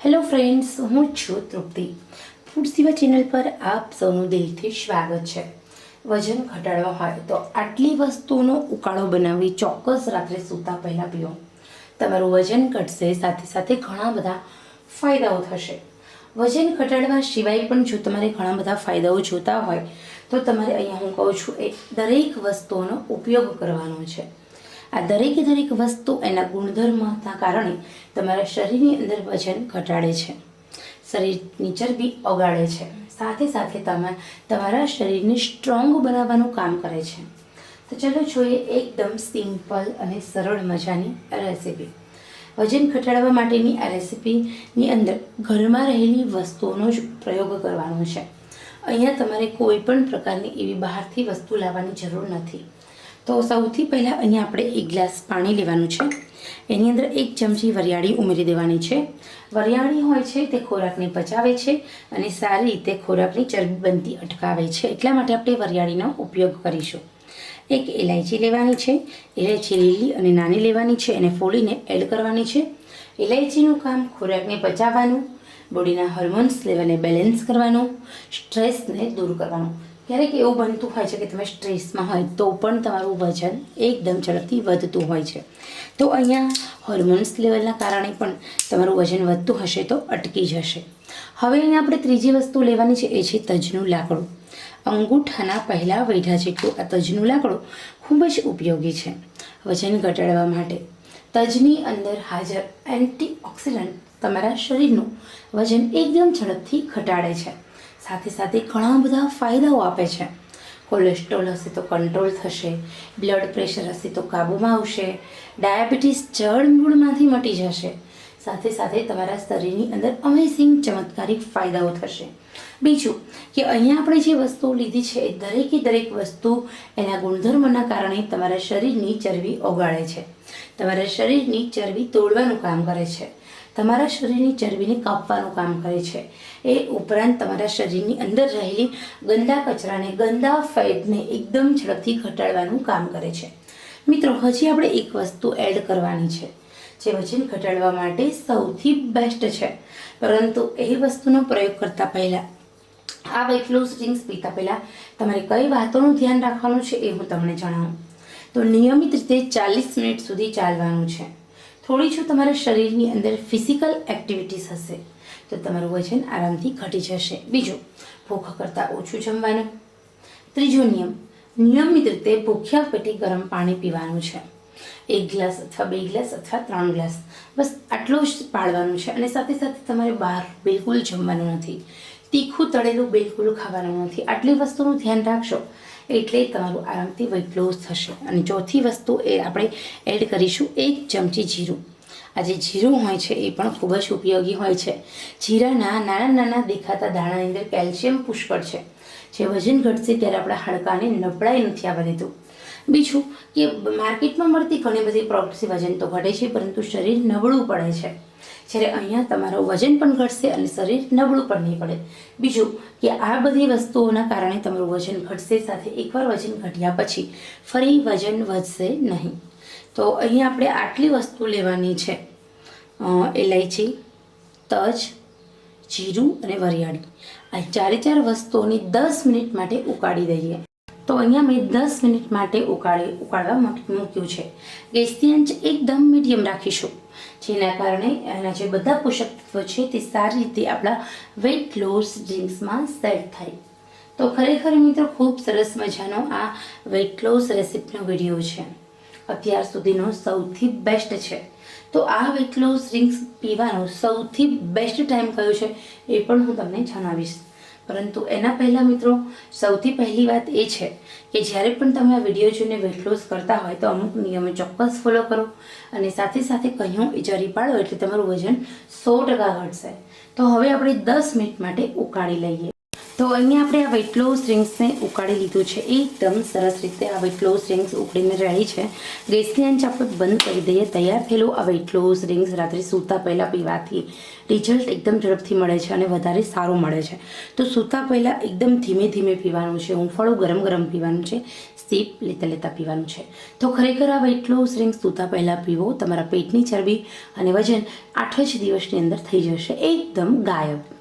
Hello friends, હું છું તૃપ્તિ. Food સેવા ચેનલ પર આપ સૌનું દિલથી સ્વાગત છે. વજન ઘટાડવા હોય તો આટલી વસ્તુનો ઉકાળો બનાવી ચોક્કસ રાત્રે સૂતા પહેલાં પીઓ. તમારું વજન ઘટશે, સાથે સાથે ઘણા બધા ફાયદાઓ થશે. વજન ઘટાડવા સિવાય પણ જો તમારે ઘણા બધા ફાયદાઓ જોતા હોય તો તમારે અહીંયા હું કહું છું એ દરેક વસ્તુઓનો ઉપયોગ કરવાનો છે. આ દરેક વસ્તુ એના ગુણધર્મના કારણે તમારા શરીરની અંદર વજન ઘટાડે છે, શરીરની ચરબી ઓગાળે છે, સાથે સાથે તમારા શરીરને સ્ટ્રોંગ બનાવવાનું કામ કરે છે. તો ચલો જોઈએ એકદમ સિમ્પલ અને સરળ મજાની રેસીપી. વજન ઘટાડવા માટેની આ રેસીપીની અંદર ઘરમાં રહેલી વસ્તુઓનો જ પ્રયોગ કરવાનો છે. અહીંયા તમારે કોઈ પણ પ્રકારની એવી બહારથી વસ્તુ લાવવાની જરૂર નથી. તો સૌથી પહેલાં અહીંયા આપણે 1 ગ્લાસ પાણી લેવાનું છે. એની અંદર 1 ચમચી વરિયાળી ઉમેરી દેવાની છે. વરિયાળી હોય છે તે ખોરાકને પચાવે છે અને સારી રીતે ખોરાકની ચરબી બનતી અટકાવે છે. એટલા માટે આપણે વરિયાળીનો ઉપયોગ કરીશું. 1 ઇલાયચી લેવાની છે. ઇલાયચી લીલી અને નાની લેવાની છે. એને ફોડીને એડ કરવાની છે. ઇલાયચીનું કામ ખોરાકને પચાવવાનું, બોડીના હોર્મોન્સ લેવલને બેલેન્સ કરવાનું, સ્ટ્રેસને દૂર કરવાનું. ક્યારેક એવું બનતું હોય છે કે તમે સ્ટ્રેસમાં હોય તો પણ તમારું વજન એકદમ ઝડપથી વધતું હોય છે. તો અહીંયા હોર્મોન્સ લેવલના કારણે પણ તમારું વજન વધતું હશે તો અટકી જશે. હવે અહીંયા આપણે ત્રીજી વસ્તુ લેવાની છે, એ છે તજનું લાકડું. અંગૂઠાના પહેલાં વૈઢા જેટલું આ તજનું લાકડું ખૂબ જ ઉપયોગી છે વજન ઘટાડવા માટે. તજની અંદર હાજર એન્ટીઓક્સિડન્ટ તમારા શરીરનું વજન એકદમ ઝડપથી ઘટાડે છે. સાથે સાથે ઘણા બધા ફાયદાઓ આપે છે. કોલેસ્ટ્રોલ હશે તો કંટ્રોલ થશે, બ્લડ પ્રેશર હશે તો કાબૂમાં આવશે, ડાયાબિટીસ જડમૂળમાંથી મટી જશે. સાથે સાથે તમારા શરીરની અંદર અમેઝિંગ ચમત્કારિક ફાયદાઓ થશે. બીજું કે અહીંયા આપણે જે વસ્તુઓ લીધી છે એ દરેક વસ્તુ એના ગુણધર્મોના કારણે તમારા શરીરની ચરબી ઓગાળે છે, તમારા શરીરની ચરબી તોડવાનું કામ કરે છે, તમારા શરીરની ચરબીને કાપવાનું કામ કરે છે. એ ઉપરાંત તમારા શરીરની અંદર રહેલી ગંદા કચરાને, ગંદા ફેટને એકદમ ઝડપથી ઘટાડવાનું કામ કરે છે. મિત્રો, હજી આપણે એક વસ્તુ એડ કરવાની છે જે વજન ઘટાડવા માટે સૌથી બેસ્ટ છે. પરંતુ એ વસ્તુનો પ્રયોગ કરતાં પહેલાં, આ વેઇટ લોસ ડ્રિંક્સ પીતા પહેલાં તમારે કઈ વાતોનું ધ્યાન રાખવાનું છે એ હું તમને જણાવું. તો નિયમિત રીતે 40 મિનિટ સુધી ચાલવાનું છે. થોડી જો તમારા શરીરની અંદર ફિઝિકલ એક્ટિવિટીઝ હશે તો તમારું વજન આરામથી ઘટી જશે. બીજું, ભૂખ કરતાં ઓછું જમવાનું. ત્રીજો નિયમ, નિયમિત રીતે ભૂખ્યા પેટે ગરમ પાણી પીવાનું છે. 1 ગ્લાસ અથવા 2 ગ્લાસ અથવા 3 ગ્લાસ, બસ આટલું જ પાળવાનું છે. અને સાથે સાથે તમારે બહાર બિલકુલ જમવાનું નથી, તીખું તળેલું બિલકુલ ખાવાનું નથી. આટલી વસ્તુનું ધ્યાન રાખશો એટલે તમારું આરામથી વેઇટ લોસ થશે. અને ચોથી વસ્તુ એ આપણે એડ કરીશું 1 ચમચી જીરું. આ જે જીરું હોય છે એ પણ ખૂબ જ ઉપયોગી હોય છે. જીરાના નાના દેખાતા દાણાની અંદર કેલ્શિયમ પુષ્કળ છે, જે વજન ઘટશે ત્યારે આપણા હાડકાને નબળાઈ નથી આવવા દેતું. બીજું કે માર્કેટમાં મળતી ઘણી બધી પ્રોડક્ટથી વજન તો ઘટે છે પરંતુ શરીર નબળું પડે છે, જ્યારે અહીંયા તમારું વજન પણ ઘટશે અને શરીર નબળું પણ નહીં પડે. બીજું કે આ બધી વસ્તુઓના કારણે તમારું વજન ઘટશે, સાથે એકવાર વજન ઘટ્યા પછી ફરી વજન વધશે નહીં. તો અહીંયા આપણે આટલી વસ્તુ લેવાની છે: ઇલાયચી, તજ, જીરું અને વરિયાળી. આ 4 વસ્તુઓની 10 મિનિટ માટે ઉકાળી દઈએ. તો અહીંયા મેં 10 મિનિટ માટે ઉકાળવા મૂક્યું છે. ગેસની આંચ એકદમ મીડિયમ રાખીશું, જેના કારણે એના જે બધા પોષક તત્વો છે તે સારી રીતે આપણા વેઇટ લોસ ડ્રિંક્સમાં સેટ થાય. તો ખરેખર મિત્રો, ખૂબ સરસ મજાનો આ વેઇટ લોસ રેસીપીનો વિડીયો છે, અત્યાર સુધીનો સૌથી બેસ્ટ છે. તો આ વેઇટ લોસ ડ્રિંક્સ પીવાનો સૌથી બેસ્ટ ટાઈમ કયો છે એ પણ હું તમને જણાવીશ. પરંતુ એના પહેલાં મિત્રો, સૌથી પહેલી વાત એ છે કે જ્યારે પણ તમે આ વિડીયો જોઈને વેઇટ લોસ કરતા હોય તો અમુક નિયમો ચોક્કસ ફોલો કરો અને સાથે સાથે કહ્યું એ જરી પાડો એટલે તમારું વજન 100% ઘટશે. તો હવે આપણે 10 મિનિટ માટે ઉકાળી લઈએ. તો અહીંયા આપણે આ વેટ લોસ ડ્રિંક્સને ઉકાળી લીધું છે. એકદમ સરસ રીતે આ વેટ લોસ ડ્રિંક્સ ઉકળીને રેડી છે. ગેસની આંચ આપણે બંધ કરી દઈએ. તૈયાર થયેલું આ વેટ લોસ ડ્રિંક્સ રાત્રે સૂતા પહેલાં પીવાથી રિઝલ્ટ એકદમ ઝડપથી મળે છે અને વધારે સારું મળે છે. તો સૂતા પહેલાં એકદમ ધીમે ધીમે પીવાનું છે. હૂંફાળું ગરમ ગરમ પીવાનું છે. સીપ લેતા લેતા પીવાનું છે. તો ખરેખર આ વેટ લોસ ડ્રિંક્સ સૂતા પહેલાં પીવો. તમારા પેટની ચરબી અને વજન 8 જ દિવસની અંદર થઈ જશે એકદમ ગાયબ.